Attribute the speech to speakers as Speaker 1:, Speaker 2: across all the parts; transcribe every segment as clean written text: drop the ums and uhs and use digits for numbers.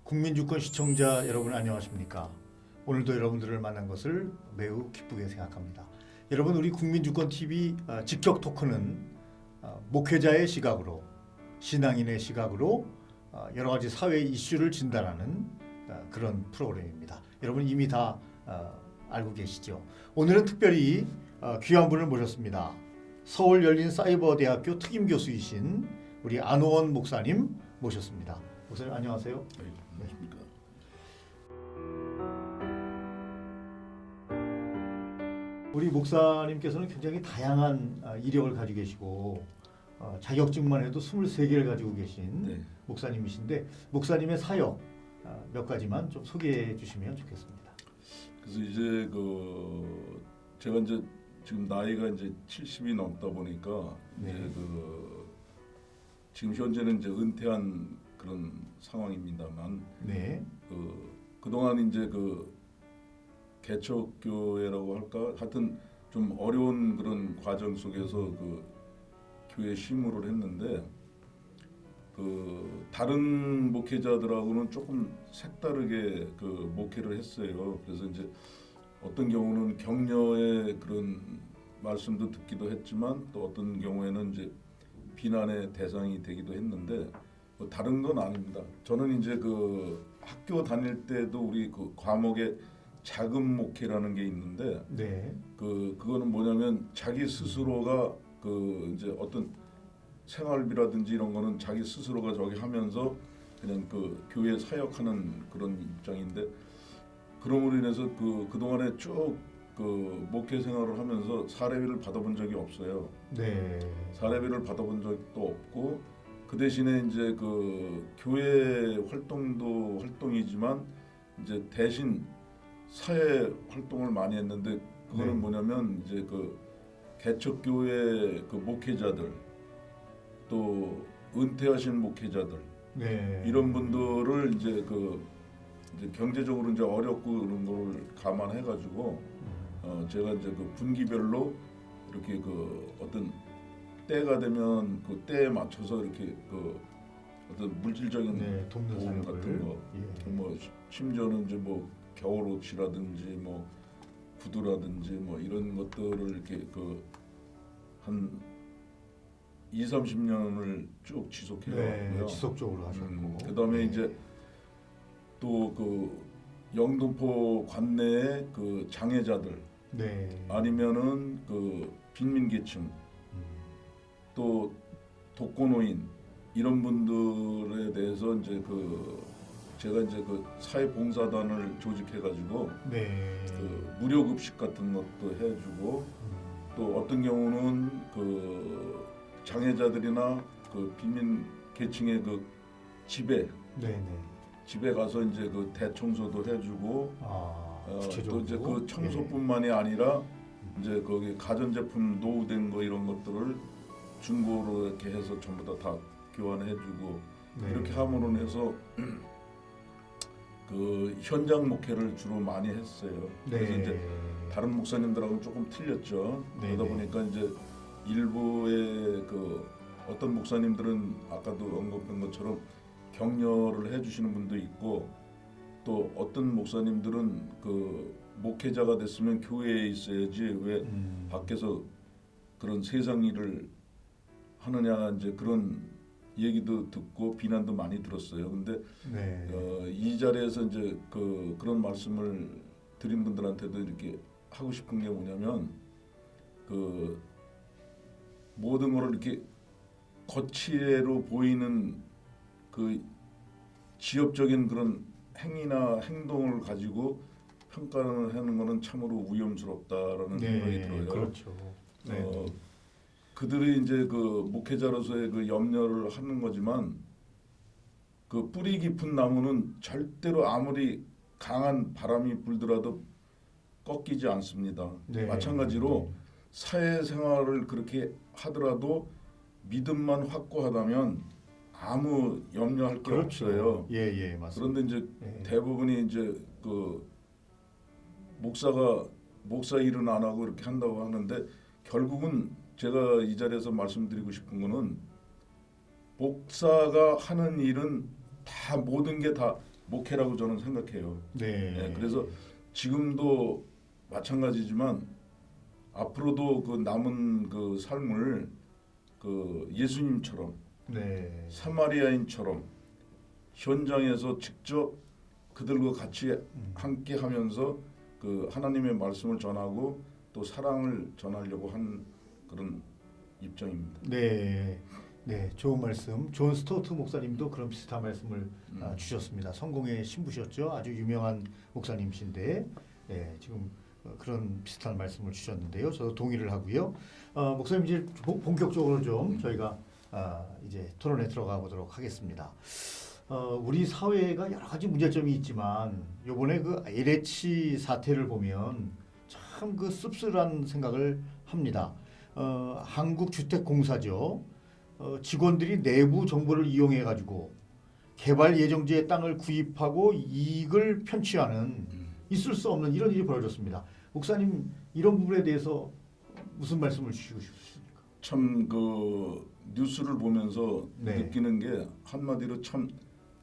Speaker 1: 국민주권 시청자 여러분 안녕하십니까? 오늘도 여러분들을 만난 것을 매우 기쁘게 생각합니다. 여러분 우리 국민주권TV 직격 토크는 목회자의 시각으로 신앙인의 시각으로 여러 가지 사회 이슈를 진단하는 그런 프로그램입니다. 여러분 이미 다 알고 계시죠? 오늘은 특별히 귀한 분을 모셨습니다. 서울 열린사이버대학교 특임교수이신 우리 안호원 목사님 모셨습니다. 목사님 안녕하세요.
Speaker 2: 네, 안녕하십니까.
Speaker 1: 우리 목사님께서는 굉장히 다양한 이력을 가지고 계시고 자격증만 해도 23개를 가지고 계신
Speaker 2: 네.
Speaker 1: 목사님이신데 목사님의 사역 몇 가지만 좀 소개해 주시면 좋겠습니다.
Speaker 2: 그래서 이제 제가 이제 지금 나이가 이제 70이 넘다 보니까
Speaker 1: 네.
Speaker 2: 이제 지금 현재는 이제 은퇴한 그런 상황입니다만
Speaker 1: 네.
Speaker 2: 그동안 이제 개척교회라고 할까 하여튼 좀 어려운 그런 과정 속에서 교회 심무를 했는데 다른 목회자들하고는 조금 색다르게 목회를 했어요. 그래서 이제 어떤 경우는 격려의 그런 말씀도 듣기도 했지만 또 어떤 경우에는 이제 비난의 대상이 되기도 했는데 다른 건 아닙니다. 저는 이제 학교 다닐 때도 우리 과목에 자금 목회라는 게 있는데
Speaker 1: 네.
Speaker 2: 그거는 뭐냐면 자기 스스로가 이제 어떤 생활비라든지 이런 거는 자기 스스로가 저기 하면서 그냥 교회 사역하는 그런 입장인데 그럼으로 인해서 그동안에 쭉 목회 생활을 하면서 사례비를 받아본 적이 없어요.
Speaker 1: 네.
Speaker 2: 사례비를 받아본 적도 없고 그 대신에 이제 교회 활동도 활동이지만 이제 대신 사회 활동을 많이 했는데 그거는
Speaker 1: 네.
Speaker 2: 뭐냐면 이제 개척교회 목회자들 또 은퇴하신 목회자들
Speaker 1: 네.
Speaker 2: 이런 분들을 이제 이제 경제적으로 이제 어렵고 그런 걸 감안해 가지고 제가 이제 분기별로 이렇게 어떤 때가 되면 그 때에 맞춰서 이렇게 어떤 물질적인
Speaker 1: 네, 돕는
Speaker 2: 도움
Speaker 1: 사역을.
Speaker 2: 같은 거,
Speaker 1: 예.
Speaker 2: 뭐 심지어는 이제 겨울옷이라든지 구두라든지 이런 것들을 이렇게 한 20-30년을 쭉 지속해 왔고요.
Speaker 1: 네, 지속적으로 하셨고.
Speaker 2: 그다음에
Speaker 1: 네.
Speaker 2: 이제 또 영등포 관내의 장애자들
Speaker 1: 네.
Speaker 2: 아니면은 빈민계층 또 독거노인 이런 분들에 대해서 이제 제가 이제 사회봉사단을 조직해가지고
Speaker 1: 네.
Speaker 2: 무료 급식 같은 것도 해주고 또 어떤 경우는 장애자들이나 빈민 계층의 집에
Speaker 1: 네네.
Speaker 2: 집에 가서 이제 대청소도 해주고 또
Speaker 1: 구체적으로.
Speaker 2: 이제 청소뿐만이 아니라 이제 거기 가전제품 노후된 거 이런 것들을 중고로 이렇게 해서 전부 다 교환해주고
Speaker 1: 네.
Speaker 2: 이렇게 함으로 해서 현장 목회를 주로 많이 했어요. 그래서
Speaker 1: 네.
Speaker 2: 이제 다른 목사님들하고는 조금 틀렸죠.
Speaker 1: 네.
Speaker 2: 그러다 보니까 이제 일부의 어떤 목사님들은 아까도 언급한 것처럼 격려를 해주시는 분도 있고 또 어떤 목사님들은 목회자가 됐으면 교회에 있어야지 왜 밖에서 그런 세상 일을 하느냐 이제 그런 얘기도 듣고 비난도 많이 들었어요. 근데
Speaker 1: 네.
Speaker 2: 이 자리에서 이제 그런 말씀을 드린 분들한테도 이렇게 하고 싶은 게 뭐냐면 모든 거를 이렇게 거치로 보이는 지엽적인 그런 행위나 행동을 가지고 평가를 하는 것은 참으로 위험스럽다라는 생각이 들어요.
Speaker 1: 그렇죠. 네.
Speaker 2: 그들이 이제 목회자로서의 염려를 하는 거지만 뿌리 깊은 나무는 절대로 아무리 강한 바람이 불더라도 꺾이지 않습니다.
Speaker 1: 네.
Speaker 2: 마찬가지로 사회생활을 그렇게 하더라도 믿음만 확고하다면 아무 염려할 게
Speaker 1: 그렇죠.
Speaker 2: 없어요.
Speaker 1: 예, 맞습니다.
Speaker 2: 그런데 이제
Speaker 1: 예.
Speaker 2: 대부분이 이제 목사 일은 안 하고 이렇게 한다고 하는데 결국은 제가 이 자리에서 말씀드리고 싶은 거는 목사가 하는 일은 다 모든 게 다 목회라고 저는 생각해요.
Speaker 1: 네.
Speaker 2: 예, 그래서 지금도 마찬가지지만 앞으로도 그 남은 그 삶을 그 예수님처럼
Speaker 1: 네.
Speaker 2: 사마리아인처럼 현장에서 직접 그들과 같이 함께하면서 그 하나님의 말씀을 전하고 또 사랑을 전하려고 한 그런 입장입니다.
Speaker 1: 네. 네, 좋은 말씀. 존 스토트 목사님도 그런 비슷한 말씀을 주셨습니다. 성공의 신부셨죠. 아주 유명한 목사님이신데, 지금 그런 비슷한 말씀을 주셨는데요. 저도 동의를 하고요. 목사님 이제 본격적으로 좀 저희가 이제 토론에 들어가 보도록 하겠습니다. 우리 사회가 여러 가지 문제점이 있지만 이번에 그 LH 사태를 보면 참 그 씁쓸한 생각을 합니다. 한국주택공사죠. 직원들이 내부 정보를 이용해 가지고 개발 예정지의 땅을 구입하고 이익을 편취하는 있을 수 없는 이런 일이 벌어졌습니다. 목사님 이런 부분에 대해서 무슨 말씀을 주시고 싶으십니까?
Speaker 2: 참 그 뉴스를 보면서
Speaker 1: 네.
Speaker 2: 느끼는 게 한마디로 참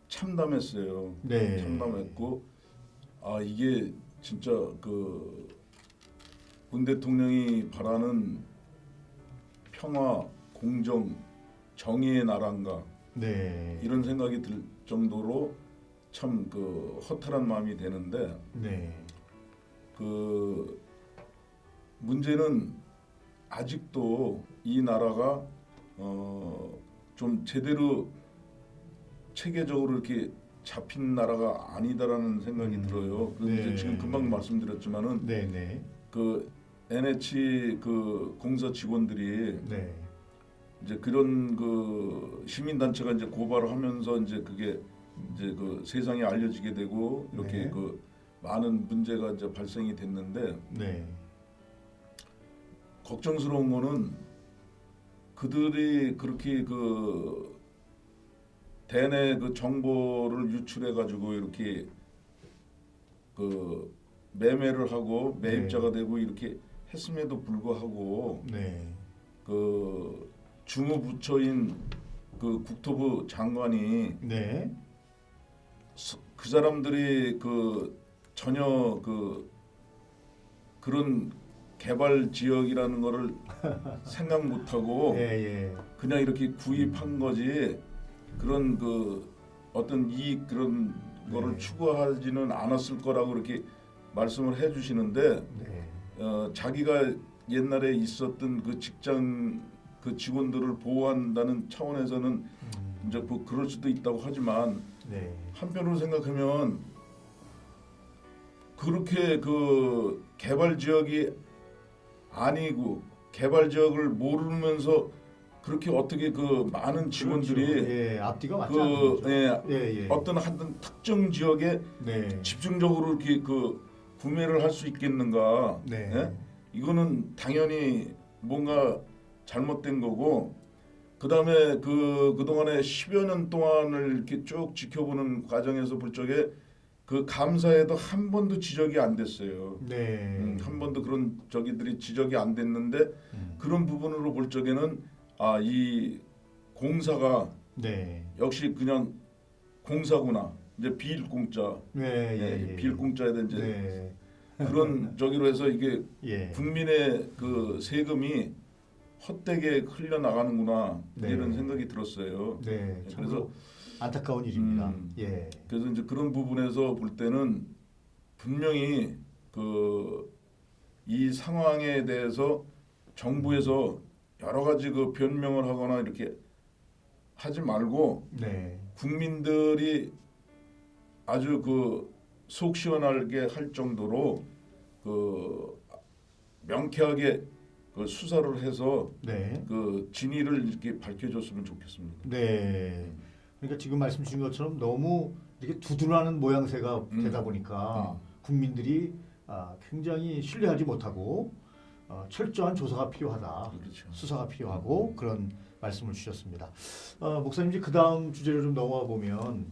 Speaker 2: 참담했어요.
Speaker 1: 네.
Speaker 2: 참담했고 이게 진짜 그 문 대통령이 바라는 평화, 공정, 정의의 나라인가
Speaker 1: 네.
Speaker 2: 이런 생각이 들 정도로 참 그 허탈한 마음이 되는데
Speaker 1: 네.
Speaker 2: 그 문제는 아직도 이 나라가 좀 제대로 체계적으로 이렇게 잡힌 나라가 아니다라는 생각이 들어요. 그런데
Speaker 1: 네.
Speaker 2: 이제 지금 금방 말씀드렸지만은
Speaker 1: 네, 네.
Speaker 2: 그 NH 그 공사 직원들이
Speaker 1: 네.
Speaker 2: 이제 그런 그 시민 단체가 이제 고발을 하면서 이제 그게 이제 그 세상에 알려지게 되고 이렇게
Speaker 1: 네.
Speaker 2: 그 많은 문제가 이제 발생이 됐는데
Speaker 1: 네.
Speaker 2: 걱정스러운 거는 그들이 그렇게 그 대내 그 정보를 유출해 가지고 이렇게 그 매매를 하고 매입자가 되고 이렇게 했음에도 불구하고
Speaker 1: 네.
Speaker 2: 그 주무부처인 그 국토부 장관이
Speaker 1: 네.
Speaker 2: 그 사람들이 그 전혀 그 그런 개발 지역이라는 거를 생각 못하고
Speaker 1: 예.
Speaker 2: 그냥 이렇게 구입한 거지 그런 그 어떤 이익 그런 거를
Speaker 1: 네.
Speaker 2: 추구하지는 않았을 거라고 이렇게 말씀을 해주시는데
Speaker 1: 네.
Speaker 2: 자기가 옛날에 있었던 그 직장 그 직원들을 보호한다는 차원에서는 이제 뭐 그럴 수도 있다고 하지만
Speaker 1: 네.
Speaker 2: 한편으로 생각하면 그렇게 그 개발 지역이 아니고 개발 지역을 모르면서 그렇게 어떻게 그 많은 직원들이
Speaker 1: 그렇죠. 예, 앞뒤가 맞지
Speaker 2: 그
Speaker 1: 않는 거죠.
Speaker 2: 예, 어떤 한 특정 지역에
Speaker 1: 네.
Speaker 2: 집중적으로 이렇게 그 구매를 할 수 있겠는가?
Speaker 1: 네.
Speaker 2: 예? 이거는 당연히 뭔가 잘못된 거고 그다음에 그동안에 10여 년 동안을 이렇게 쭉 지켜보는 과정에서 볼 적에 그 감사에도 한 번도 지적이 안 됐어요.
Speaker 1: 네.
Speaker 2: 한 번도 그런 저기들이 지적이 안 됐는데 그런 부분으로 볼 적에는 이 공사가
Speaker 1: 네.
Speaker 2: 역시 그냥 공사구나. 이제 비일공짜.
Speaker 1: 네.
Speaker 2: 비일공짜에 대한 이제
Speaker 1: 네.
Speaker 2: 그런 저기로 해서 이게
Speaker 1: 예.
Speaker 2: 국민의 그 세금이 헛되게 흘려 나가는구나
Speaker 1: 네.
Speaker 2: 이런 생각이 들었어요.
Speaker 1: 네.
Speaker 2: 그래서
Speaker 1: 그래서 안타까운 일입니다.
Speaker 2: 음.
Speaker 1: 예.
Speaker 2: 그래서 이제 그런 부분에서 볼 때는 분명히 그 이 상황에 대해서 정부에서 여러 가지 그 변명을 하거나 이렇게 하지 말고
Speaker 1: 네.
Speaker 2: 국민들이 아주 그 속 시원하게 할 정도로 그 명쾌하게 그 수사를 해서
Speaker 1: 네.
Speaker 2: 그 진위를 이렇게 밝혀줬으면 좋겠습니다.
Speaker 1: 네. 그러니까 지금 말씀 주신 것처럼 너무 이렇게 두둔하는 모양새가 되다 보니까 국민들이 굉장히 신뢰하지 못하고 철저한 조사가 필요하다.
Speaker 2: 그렇죠.
Speaker 1: 수사가 필요하고 그런 말씀을 주셨습니다. 목사님 이제 그 다음 주제로 좀 넘어가 보면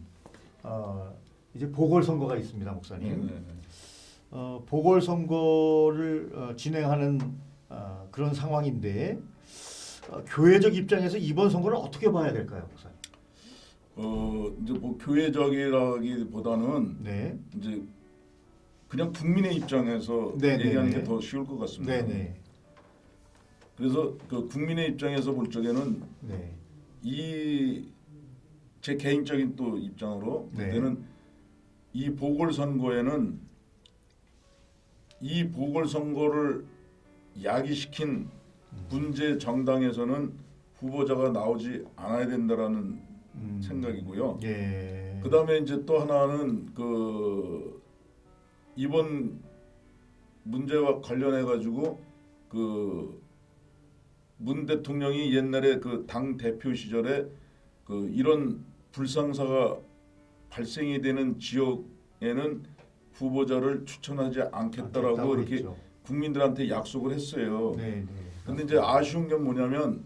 Speaker 1: 이제 보궐선거가 있습니다, 목사님. 보궐선거를 진행하는 그런 상황인데 교회적 입장에서 이번 선거를 어떻게 봐야 될까요, 목사님?
Speaker 2: 이제 뭐 교회적이라기보다는
Speaker 1: 네.
Speaker 2: 이제 그냥 국민의 입장에서
Speaker 1: 네, 네,
Speaker 2: 얘기하는
Speaker 1: 네.
Speaker 2: 게 더 쉬울 것 같습니다.
Speaker 1: 네네.
Speaker 2: 그래서 그 국민의 입장에서 볼 적에는
Speaker 1: 네.
Speaker 2: 이 제 개인적인 또 입장으로 볼
Speaker 1: 네.
Speaker 2: 때는 이 보궐선거에는 이 보궐선거를 야기시킨 문제 정당에서는 후보자가 나오지 않아야 된다라는 생각이고요.
Speaker 1: 예.
Speaker 2: 그다음에 이제 또 하나는 그 이번 문제와 관련해 가지고 그 문 대통령이 옛날에 그 당 대표 시절에 그 이런 불상사가 발생이 되는 지역에는 후보자를 추천하지 않겠다라고
Speaker 1: 않겠다고
Speaker 2: 이렇게
Speaker 1: 했죠.
Speaker 2: 국민들한테 약속을 했어요.
Speaker 1: 네, 네.
Speaker 2: 근데 이제 아쉬운 게 뭐냐면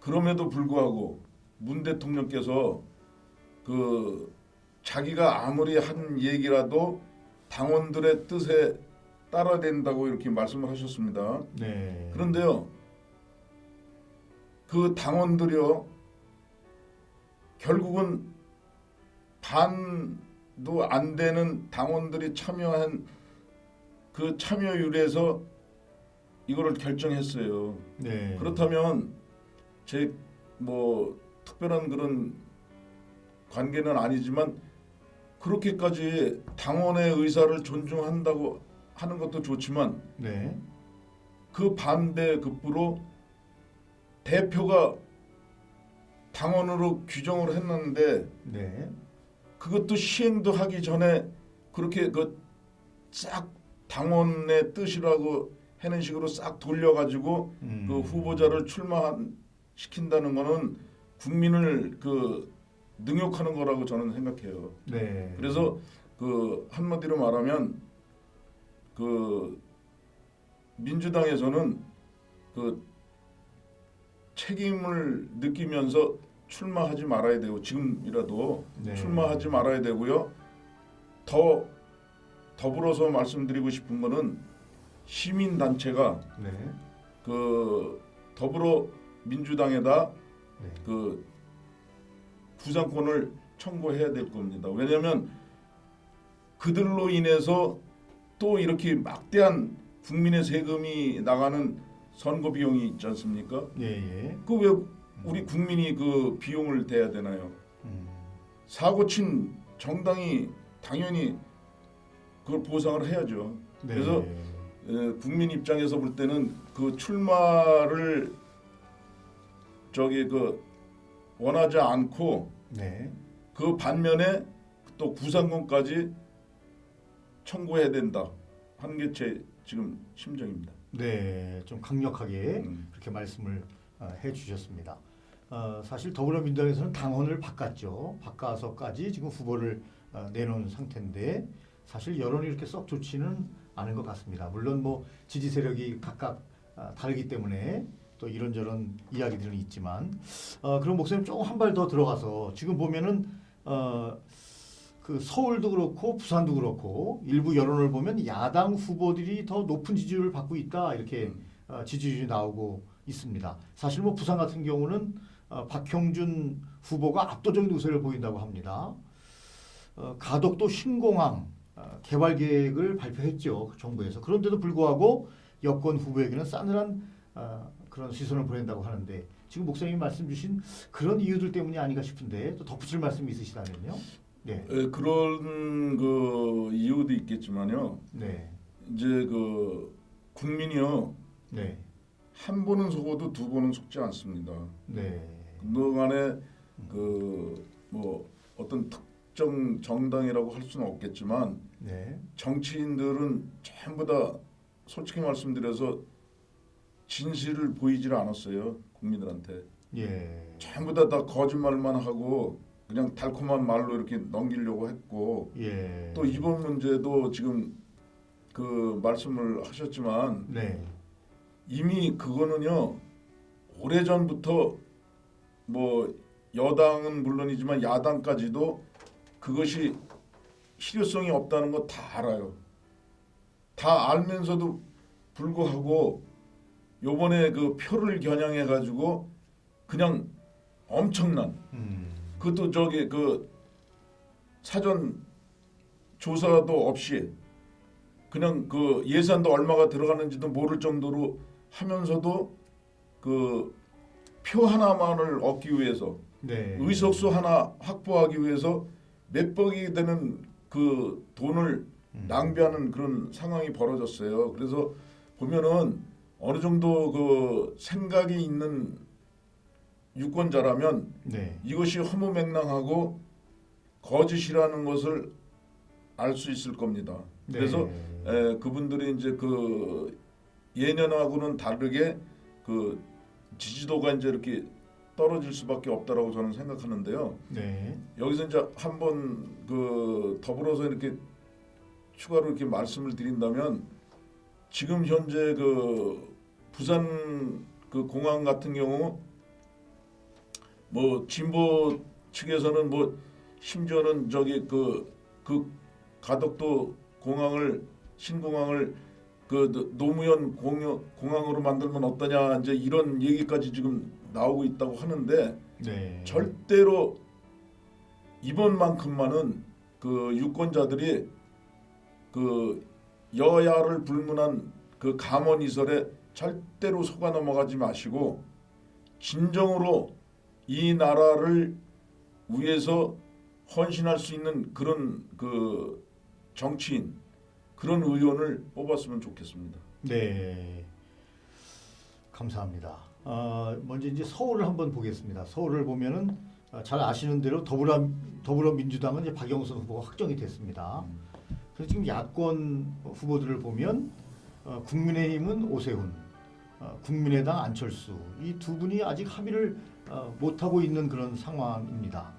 Speaker 2: 그럼에도 불구하고 문 대통령께서 그 자기가 아무리 한 얘기라도 당원들의 뜻에 따라야 된다고 이렇게 말씀을 하셨습니다.
Speaker 1: 네.
Speaker 2: 그런데요, 그 당원들이요, 결국은 반도 안 되는 당원들이 참여한 그 참여율에서 이거를 결정했어요.
Speaker 1: 네.
Speaker 2: 그렇다면 제 뭐 특별한 그런 관계는 아니지만 그렇게까지 당원의 의사를 존중한다고 하는 것도 좋지만
Speaker 1: 네.
Speaker 2: 그 반대 급부로 대표가 당원으로 규정을 했는데
Speaker 1: 네.
Speaker 2: 그것도 시행도 하기 전에 그렇게 그 싹 당원의 뜻이라고 하는 식으로 싹 돌려가지고 그 후보자를 출마시킨다는 거는 국민을 그 능욕하는 거라고 저는 생각해요.
Speaker 1: 네.
Speaker 2: 그래서 그 한마디로 말하면 그 민주당에서는 그 책임을 느끼면서 출마하지 말아야 되고 지금이라도
Speaker 1: 네.
Speaker 2: 출마하지 말아야 되고요. 더불어서 말씀드리고 싶은 거는 시민 단체가
Speaker 1: 네.
Speaker 2: 그 더불어 민주당에다
Speaker 1: 네.
Speaker 2: 그 부상권을 청구해야 될 겁니다. 왜냐하면 그들로 인해서 또 이렇게 막대한 국민의 세금이 나가는 선거 비용이 있지 않습니까?
Speaker 1: 예, 예.
Speaker 2: 그 왜 우리 국민이 그 비용을 대야 되나요? 사고 친 정당이 당연히 그걸 보상을 해야죠.
Speaker 1: 네.
Speaker 2: 그래서 국민 입장에서 볼 때는 그 출마를 그 원하지 않고
Speaker 1: 네.
Speaker 2: 그 반면에 또 구상권까지 청구해야 된다 하는 게 제 지금 심정입니다.
Speaker 1: 네. 좀 강력하게 그렇게 말씀을 해 주셨습니다. 사실 더불어민주당에서는 당원을 바꿨죠. 바꿔서까지 지금 후보를 내놓은 상태인데 사실 여론이 이렇게 썩 좋지는 않은 것 같습니다. 물론 뭐 지지 세력이 각각 다르기 때문에 또 이런저런 이야기들은 있지만 그럼 목사님 조금 한 발 더 들어가서 지금 보면은 그 서울도 그렇고 부산도 그렇고 일부 여론을 보면 야당 후보들이 더 높은 지지율을 받고 있다 이렇게 지지율이 나오고 있습니다. 사실 뭐 부산 같은 경우는 박형준 후보가 압도적인 우세를 보인다고 합니다. 가덕도 신공항 개발 계획을 발표했죠. 정부에서. 그런데도 불구하고 여권 후보에게는 싸늘한 그런 시선을 보낸다고 하는데 지금 목사님이 말씀 주신 그런 이유들 때문이 아닌가 싶은데 또 덧붙일 말씀이 있으시다면요. 네.
Speaker 2: 그런 그 이유도 있겠지만요.
Speaker 1: 네.
Speaker 2: 이제 그 국민이요.
Speaker 1: 네.
Speaker 2: 한 번은 속어도 두 번은 속지 않습니다.
Speaker 1: 네.
Speaker 2: 그동안에 그 뭐 어떤 특정 정당이라고 할 수는 없겠지만
Speaker 1: 네.
Speaker 2: 정치인들은 전부 다 솔직히 말씀드려서 진실을 보이질 않았어요. 국민들한테.
Speaker 1: 예.
Speaker 2: 전부 다 거짓말만 하고 그냥 달콤한 말로 이렇게 넘기려고 했고
Speaker 1: 예.
Speaker 2: 또 이번 문제도 지금 그 말씀을 하셨지만
Speaker 1: 네.
Speaker 2: 이미 그거는요 오래전부터 뭐 여당은 물론이지만 야당까지도 그것이 실효성이 없다는 거 다 알아요. 다 알면서도 불구하고 요번에 그 표를 겨냥해 가지고 그냥 엄청난 그 그것도 저기 그 사전 조사도 없이 그냥 그 예산도 얼마가 들어가는지도 모를 정도로 하면서도 그 표 하나만을 얻기 위해서
Speaker 1: 네.
Speaker 2: 의석수 하나 확보하기 위해서 몇백이 되는 그 돈을 낭비하는 그런 상황이 벌어졌어요. 그래서 보면은 어느 정도 그 생각이 있는 유권자라면
Speaker 1: 네.
Speaker 2: 이것이 허무맹랑하고 거짓이라는 것을 알 수 있을 겁니다.
Speaker 1: 네.
Speaker 2: 그래서 그분들이 이제 그 예년하고는 다르게 그 지지도가 이제 이렇게 떨어질 수밖에 없다라고 저는 생각하는데요.
Speaker 1: 네.
Speaker 2: 여기서 이제 한번 그 더불어서 이렇게 추가로 이렇게 말씀을 드린다면 지금 현재 그 부산 그 공항 같은 경우 뭐 진보 측에서는 뭐 심지어는 저기 그 가덕도 공항을 신공항을 그 노무현 공항으로 만들면 어떠냐 이제 이런 얘기까지 지금 나오고 있다고 하는데
Speaker 1: 네.
Speaker 2: 절대로 이번만큼만은 그 유권자들이 그 여야를 불문한 그 감언이설에 절대로 속아 넘어가지 마시고 진정으로 이 나라를 위해서 헌신할 수 있는 그런 그 정치인 그런 의원을 뽑았으면 좋겠습니다.
Speaker 1: 네. 감사합니다. 먼저 이제 서울을 한번 보겠습니다. 서울을 보면은 잘 아시는 대로 더불어민주당은 이제 박영선 후보가 확정이 됐습니다. 그래서 지금 야권 후보들을 보면 국민의힘은 오세훈, 국민의당 안철수 이 두 분이 아직 합의를 못하고 있는 그런 상황입니다.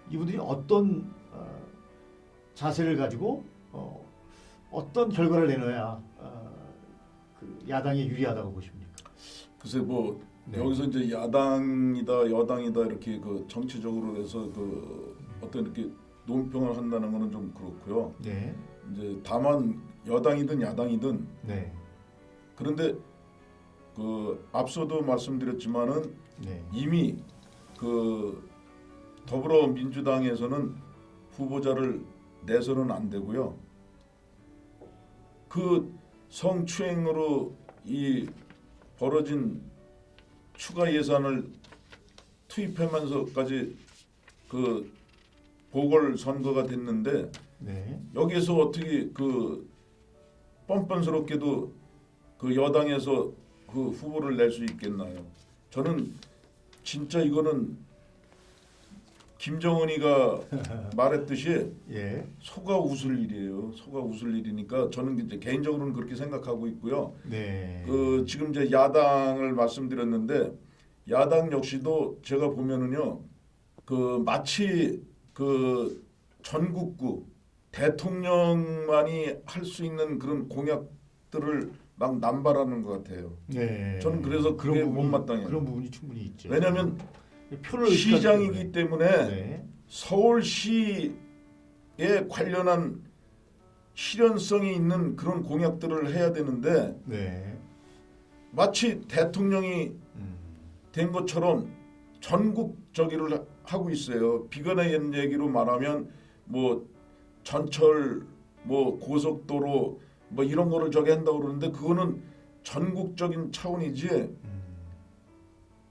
Speaker 1: 이분들이 어떤 자세를 가지고 어떤 결과를 내놔야 그 야당에 유리하다고 보십니까?
Speaker 2: 글쎄 뭐
Speaker 1: 네.
Speaker 2: 여기서 이제 야당이다 여당이다 이렇게 그 정치적으로 해서 그 어떤 이렇게 논평을 한다는 거는 좀 그렇고요.
Speaker 1: 네.
Speaker 2: 이제 다만 여당이든 야당이든
Speaker 1: 네.
Speaker 2: 그런데 그 앞서도 말씀드렸지만은
Speaker 1: 네.
Speaker 2: 이미 그 더불어민주당에서는 후보자를 내서는 안 되고요. 그 성추행으로 이 벌어진 추가 예산을 투입하면서까지 그 보궐선거가 됐는데
Speaker 1: 네.
Speaker 2: 여기에서 어떻게 그 뻔뻔스럽게도 그 여당에서 그 후보를 낼 수 있겠나요? 저는 진짜 이거는 김정은이가 말했듯이
Speaker 1: 예.
Speaker 2: 소가 웃을 일이에요. 소가 웃을 일이니까 저는 이제 개인적으로는 그렇게 생각하고 있고요.
Speaker 1: 네.
Speaker 2: 그 지금 이제 야당을 말씀드렸는데 야당 역시도 제가 보면은요. 그 마치 그 전국구 대통령만이 할 수 있는 그런 공약들을 막 남발하는 것 같아요.
Speaker 1: 네.
Speaker 2: 저는 그래서 그게 못마땅해요.
Speaker 1: 그런 부분이 충분히 있죠.
Speaker 2: 왜냐하면
Speaker 1: 표를 의식하기
Speaker 2: 시장이기 때문에
Speaker 1: 네.
Speaker 2: 서울시에 관련한 실현성이 있는 그런 공약들을 해야 되는데
Speaker 1: 네.
Speaker 2: 마치 대통령이 된 것처럼 전국적이를 하고 있어요. 비관의 얘기로 말하면 뭐 전철, 뭐 고속도로 뭐 이런 거를 저기 한다고 그러는데 그거는 전국적인 차원이지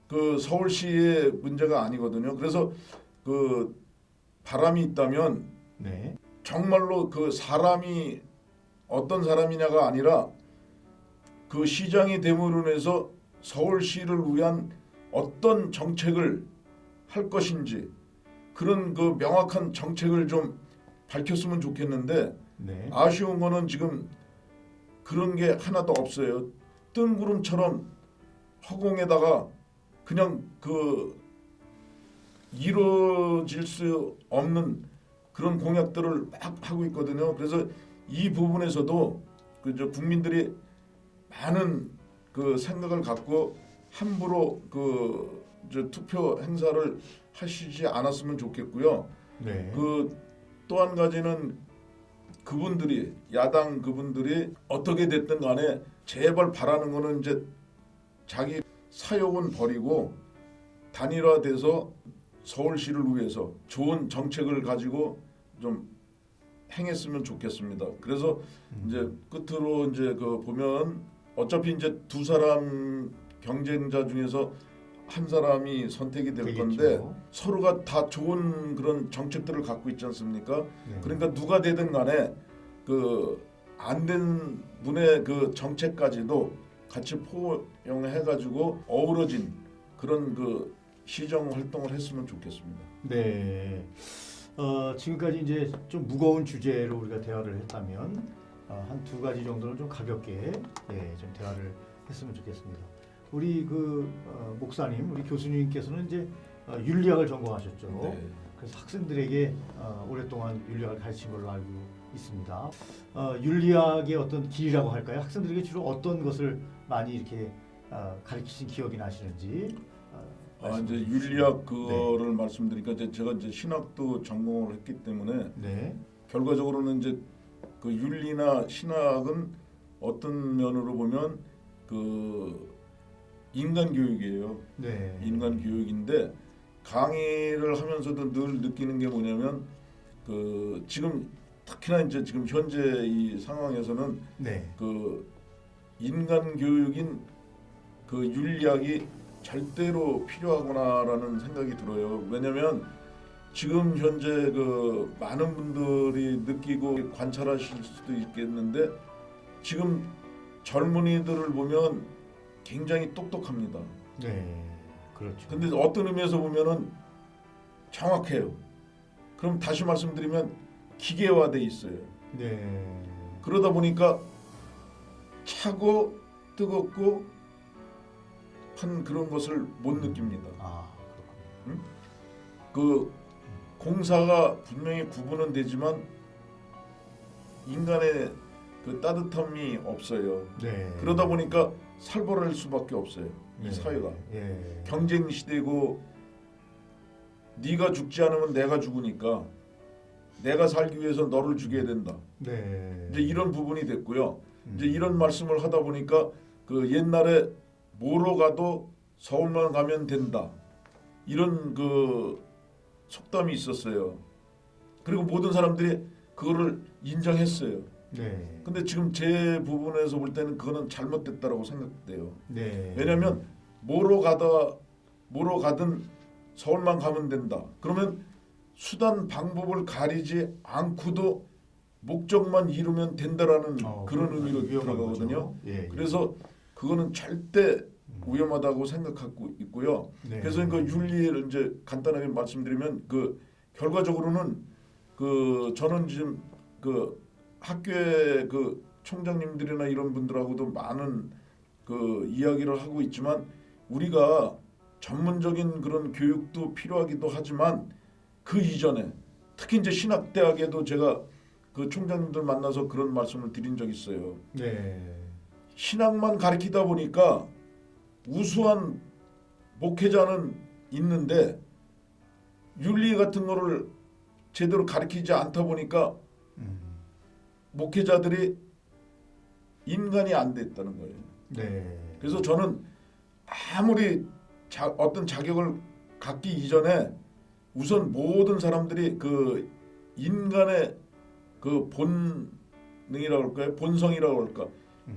Speaker 2: 그 서울시의 문제가 아니거든요. 그래서 그 바람이 있다면
Speaker 1: 네.
Speaker 2: 정말로 그 사람이 어떤 사람이냐가 아니라 그 시장이 됨으로 인해서 서울시를 위한 어떤 정책을 할 것인지 그런 그 명확한 정책을 좀 밝혔으면 좋겠는데
Speaker 1: 네.
Speaker 2: 아쉬운 거는 지금 그런 게 하나도 없어요. 뜬구름처럼 허공에다가 그냥 그 이루어질 수 없는 그런 공약들을 막 하고 있거든요. 그래서 이 부분에서도 그저 국민들이 많은 그 생각을 갖고 함부로 그 투표 행사를 하시지 않았으면 좋겠고요.
Speaker 1: 네.
Speaker 2: 그 또 한 가지는 그분들이 야당 그분들이 어떻게 됐든 간에 제발 바라는 거는 이제 자기 사욕은 버리고 단일화돼서 서울시를 위해서 좋은 정책을 가지고 좀 행했으면 좋겠습니다. 그래서 이제 끝으로 이제 그 보면 어차피 이제 두 사람 경쟁자 중에서 한 사람이 선택이 될
Speaker 1: 되겠죠.
Speaker 2: 건데 서로가 다 좋은 그런 정책들을 갖고 있지 않습니까?
Speaker 1: 네.
Speaker 2: 그러니까 누가 되든 간에 그 안 된 분의 그 정책까지도 같이 포용해 가지고 어우러진 그런 그 시정 활동을 했으면 좋겠습니다.
Speaker 1: 네. 지금까지 이제 좀 무거운 주제로 우리가 대화를 했다면 한 두 가지 정도는 좀 가볍게 좀 대화를 했으면 좋겠습니다. 우리 그 목사님, 우리 교수님께서는 이제 윤리학을 전공하셨죠.
Speaker 2: 네.
Speaker 1: 그래서 학생들에게 오랫동안 윤리학을 가르친 걸로 알고 있습니다. 윤리학의 어떤 길이라고 할까요? 학생들에게 주로 어떤 것을 많이 이렇게 가르치신 기억이 나시는지.
Speaker 2: 이제 윤리학 그거를 말씀드리니까 제가 이제 신학도 전공을 했기 때문에
Speaker 1: 네.
Speaker 2: 결과적으로는 이제 그 윤리나 신학은 어떤 면으로 보면 그 인간 교육이에요.
Speaker 1: 네.
Speaker 2: 인간 교육인데 강의를 하면서도 늘 느끼는 게 뭐냐면 그 지금 특히나 이제 지금 현재 이 상황에서는
Speaker 1: 네.
Speaker 2: 그 인간 교육인 그 윤리학이 절대로 필요하구나라는 생각이 들어요. 왜냐하면 지금 현재 그 많은 분들이 느끼고 관찰하실 수도 있겠는데 지금 젊은이들을 보면 굉장히 똑똑합니다.
Speaker 1: 네. 그렇죠.
Speaker 2: 근데 어떤 의미에서 보면은 정확해요. 그럼 다시 말씀드리면 기계화돼 있어요.
Speaker 1: 네.
Speaker 2: 그러다 보니까 차고 뜨겁고 한 그런 것을 못 느낍니다.
Speaker 1: 그렇군요.
Speaker 2: 그 공사가 분명히 구분은 되지만 인간의 그 따뜻함이 없어요.
Speaker 1: 네.
Speaker 2: 그러다 보니까 살벌할 수밖에 없어요. 이
Speaker 1: 네.
Speaker 2: 사회가
Speaker 1: 예.
Speaker 2: 경쟁 시대고 네가 죽지 않으면 내가 죽으니까 내가 살기 위해서 너를 죽여야 된다.
Speaker 1: 네.
Speaker 2: 이제 이런 부분이 됐고요. 이제 이런 말씀을 하다 보니까 그 옛날에 뭐로 가도 서울만 가면 된다. 이런 그 속담이 있었어요. 그리고 모든 사람들이 그거를 인정했어요.
Speaker 1: 네.
Speaker 2: 근데 지금 제 부분에서 볼 때는 그거는 잘못됐다라고 생각돼요.
Speaker 1: 네.
Speaker 2: 왜냐하면 뭐로 가든 서울만 가면 된다. 그러면 수단 방법을 가리지 않고도 목적만 이루면 된다라는 그런 의미로
Speaker 1: 위험한
Speaker 2: 들어가거든요.
Speaker 1: 거죠. 예.
Speaker 2: 그래서 그거는 절대 위험하다고 생각하고 있고요.
Speaker 1: 네.
Speaker 2: 그래서 그 윤리를 이제 간단하게 말씀드리면 그 결과적으로는 그 저는 지금 그 학교의 그 총장님들이나 이런 분들하고도 많은 그 이야기를 하고 있지만 우리가 전문적인 그런 교육도 필요하기도 하지만 그 이전에 특히 이제 신학대학에도 제가 그 총장님들 만나서 그런 말씀을 드린 적이 있어요.
Speaker 1: 네.
Speaker 2: 신학만 가르치다 보니까 우수한 목회자는 있는데 윤리 같은 거를 제대로 가르치지 않다 보니까 목회자들이 인간이 안 됐다는 거예요.
Speaker 1: 네.
Speaker 2: 그래서 저는 아무리 어떤 자격을 갖기 이전에 우선 모든 사람들이 그 인간의 그 본능이라고 할까요? 본성이라고 할까?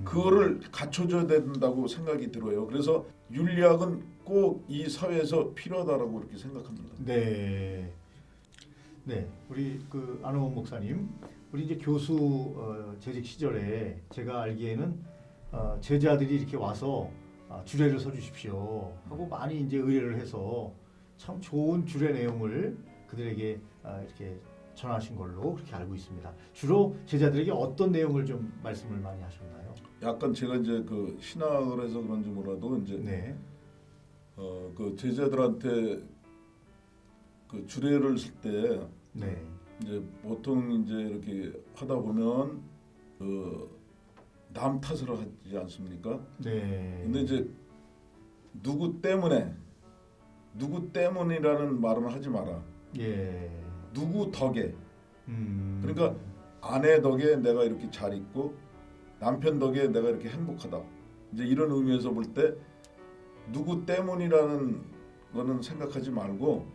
Speaker 2: 그거를 갖춰줘야 된다고 생각이 들어요. 그래서 윤리학은 꼭 이 사회에서 필요하다라고 이렇게 생각합니다.
Speaker 1: 네. 네. 우리 그 안호원 목사님, 우리 이제 교수 재직 시절에 제가 알기에는 제자들이 이렇게 와서 주례를 서주십시오 하고 많이 이제 의뢰를 해서 참 좋은 주례 내용을 그들에게 이렇게 전하신 걸로 그렇게 알고 있습니다. 주로 제자들에게 어떤 내용을 좀 말씀을 많이 하셨나요?
Speaker 2: 약간 제가 이제 그 신학을 해서 그런지 몰라도 이제
Speaker 1: 네.
Speaker 2: 그 제자들한테 그 주례를 쓸 때
Speaker 1: 네.
Speaker 2: 이제 보통 이제 이렇게 하다 보면 그 남 탓을 하지 않습니까?
Speaker 1: 네.
Speaker 2: 근데 이제 누구 때문이라는 말은 하지 마라.
Speaker 1: 예.
Speaker 2: 누구 덕에. 그러니까 아내 덕에 내가 이렇게 잘 있고 남편 덕에 내가 이렇게 행복하다. 이제 이런 의미에서 볼 때 누구 때문이라는 거는 생각하지 말고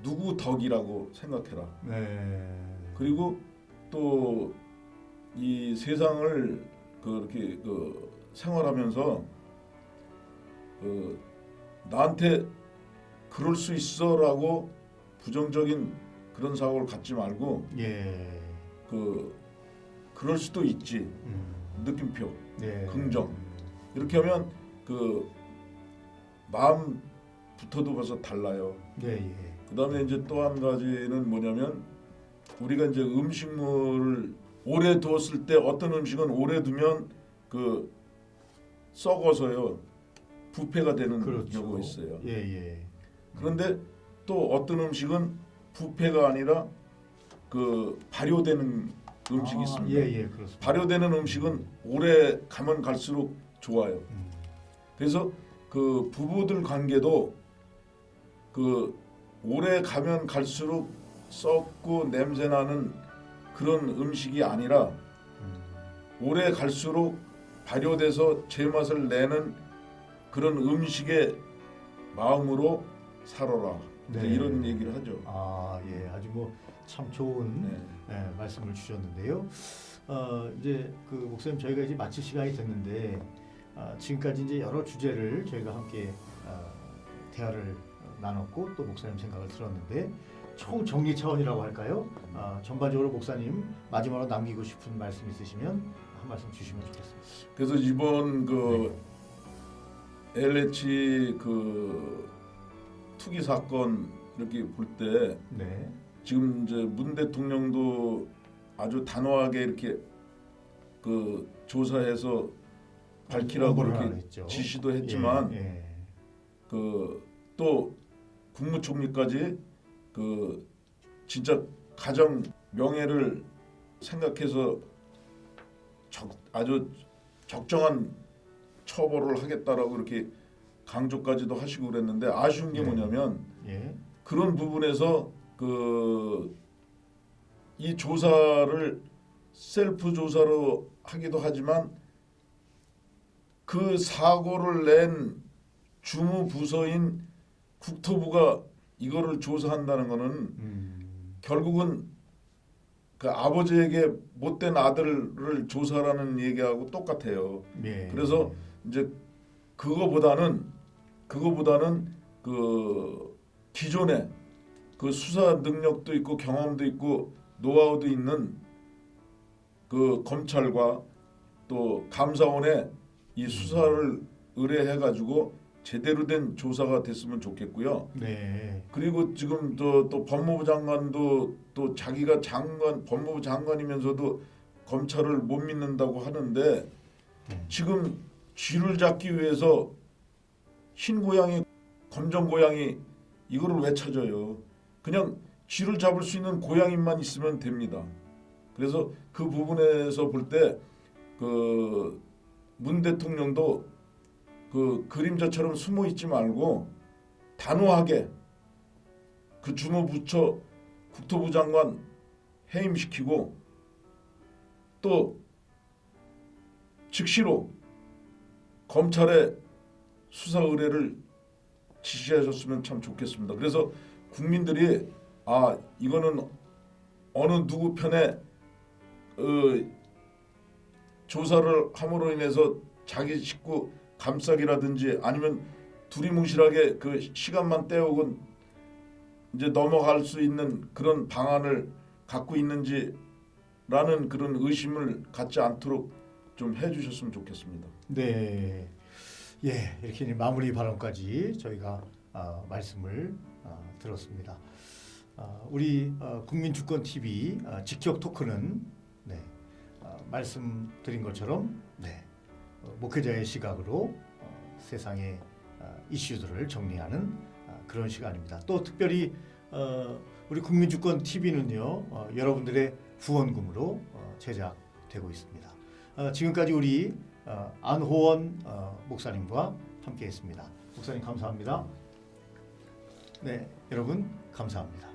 Speaker 2: 누구 덕이라고 생각해라.
Speaker 1: 네.
Speaker 2: 그리고 또 이 세상을 그렇게 생활하면서 나한테 그럴 수 있어라고 부정적인 그런 사고를 갖지 말고
Speaker 1: 예.
Speaker 2: 그럴 수도 있지. 느낌표,
Speaker 1: 네.
Speaker 2: 긍정. 이렇게 하면 마음부터도 벌써 달라요.
Speaker 1: 예, 예.
Speaker 2: 그다음에 이제 또 한 가지는 뭐냐면 우리가 이제 음식물을 오래 두었을 때 어떤 음식은 오래 두면 썩어서요 부패가 되는
Speaker 1: 그렇죠.
Speaker 2: 경우가 있어요.
Speaker 1: 예, 예.
Speaker 2: 그런데 또 어떤 음식은 부패가 아니라 발효되는 음식이 있습니다.
Speaker 1: 예, 예, 그렇습니다.
Speaker 2: 발효되는 음식은 오래 가면 갈수록 좋아요. 그래서 부부들 관계도 오래 가면 갈수록 썩고 냄새 나는 그런 음식이 아니라 오래 갈수록 발효돼서 제맛을 내는 그런 음식의 마음으로 살아라.
Speaker 1: 네.
Speaker 2: 이런 얘기를 하죠.
Speaker 1: 예, 아주 참 좋은
Speaker 2: 네.
Speaker 1: 말씀을 주셨는데요. 이제 목사님 저희가 이제 마칠 시간이 됐는데 지금까지 이제 여러 주제를 저희가 함께 대화를 나눴고 또 목사님 생각을 들었는데 총정리 차원이라고 할까요? 전반적으로 목사님 마지막으로 남기고 싶은 말씀 있으시면 한 말씀 주시면 좋겠습니다.
Speaker 2: 그래서 이번 LH 투기 사건 이렇게 볼 때
Speaker 1: 네.
Speaker 2: 지금 이제 문 대통령도 아주 단호하게 이렇게 조사해서 밝히라고 이렇게 지시도 했지만
Speaker 1: 예.
Speaker 2: 또 국무총리까지 진짜 가정 명예를 생각해서 아주 적정한 처벌을 하겠다라고 이렇게 강조까지도 하시고 그랬는데 아쉬운 게 뭐냐면 그런 부분에서 이 조사를 셀프 조사로 하기도 하지만 그 사고를 낸 주무부서인 국토부가 이거를 조사한다는 거는 결국은 아버지에게 못된 아들을 조사라는 얘기하고 똑같아요. 그래서 이제 그거보다는 기존에 수사 능력도 있고 경험도 있고 노하우도 있는 검찰과 또 감사원에 이 수사를 의뢰해가지고 제대로 된 조사가 됐으면 좋겠고요.
Speaker 1: 네.
Speaker 2: 그리고 지금 또 법무부 장관도 또 자기가 법무부 장관이면서도 검찰을 못 믿는다고 하는데 지금 쥐를 잡기 위해서 흰 고양이, 검정 고양이 이거를 왜 찾아요? 그냥 쥐를 잡을 수 있는 고양이만 있으면 됩니다. 그래서 그 부분에서 볼 때 문 대통령도 그림자처럼 숨어 있지 말고 단호하게 주무부처 국토부 장관 해임시키고 또 즉시로 검찰에 수사 의뢰를 지시하셨으면 참 좋겠습니다. 그래서 국민들이 이거는 어느 누구 편에 조사를 함으로 인해서 자기 식구 감싸기라든지 아니면 두리뭉실하게 시간만 때우고 이제 넘어갈 수 있는 그런 방안을 갖고 있는지라는 그런 의심을 갖지 않도록 좀 해주셨으면 좋겠습니다.
Speaker 1: 네, 예, 이렇게 이제 마무리 발언까지 저희가 말씀을 들었습니다. 우리 국민주권 TV 직격 토크는 말씀드린 것처럼 목회자의 시각으로 세상의 이슈들을 정리하는 그런 시간입니다. 또 특별히 우리 국민주권 TV는요 여러분들의 후원금으로 제작되고 있습니다. 지금까지 우리 안호원 목사님과 함께했습니다. 목사님 감사합니다. 네, 여러분 감사합니다.